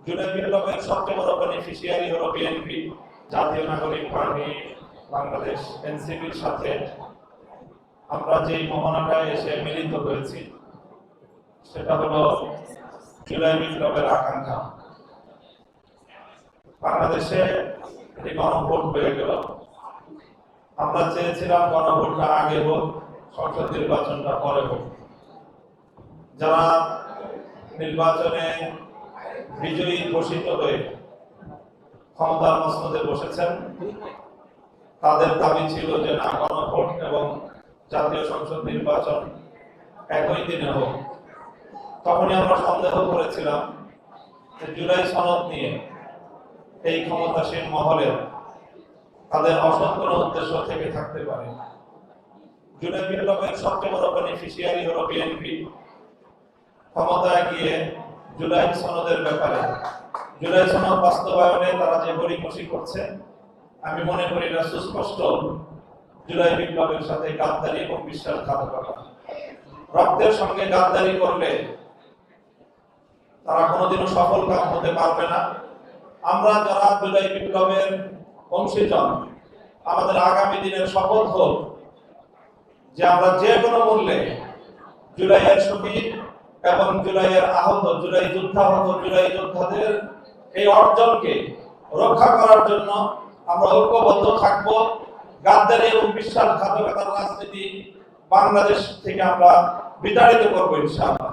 জুলাই বিপ্লবের সবচেয়ে বড় বেনিফিশিয়ারি হলো বিএনপি, জাতীয় নাগরিক পার্টি বাংলাদেশ, এনসিপির সাথে আমরা যে মোহনাটায় এসে মিলিত হয়েছি সেটা হলো জুলাই বিপ্লবের আকাঙ্ক্ষা। বাংলাদেশে একটি গণভোট হয়ে গেল। আমরা চেয়েছিলাম গণভোটটা আগে হোক, সংসদ নির্বাচনটা পরে হোক। যারা নির্বাচনে বিজয়ী ঘোষিত হয়ে ক্ষমতার মসনদে বসেছেন তাদের দাবি ছিল যে না, গণভোট এবং জাতীয় সংসদ নির্বাচন একই দিনে হোক। তখনই আমরা সন্দেহ করেছিলাম যে জুলাই সনদ নিয়ে এই ক্ষমতাসীন মহলের তাদের অসৎ কোনো উদ্দেশ্য থেকে থাকতে পারে। জুলাই বিপ্লবের সবচেয়ে বড় বেনিফিশিয়ারি হলো বিএনপি। ক্ষমতায় গিয়ে জুলাই সনদের ব্যাপারে, জুলাই সনদ বাস্তবায়নে তারা যে গড়িমসি করছে, আমি মনে করি এটা সুস্পষ্ট জুলাই বিপ্লবের সাথে গাদ্দারি এবং বিশ্বাসঘাতকতা। রক্তের সঙ্গে গাদ্দারি করলে তারা কোনোদিনও সফল কাম হতে পারবে না। আমরা যারা জুলাই বিপ্লবের অংশীজন, আমাদের আগামী দিনের শপথ হোক যে আমরা যে কোনো মূল্যে জুলাইয়ের শহীদ এবং জুলাইয়ের আহত, জুলাই যুদ্ধাহত, জুলাই যোদ্ধাদের এই অর্জনকে রক্ষা করার জন্য আমরা ঐক্যবদ্ধ থাকব। গাদ্দারি এবং বিশ্বাসঘাতকতার রাজনীতি বাংলাদেশ থেকে আমরা বিতাড়িত করবো ইনশাআল্লাহ।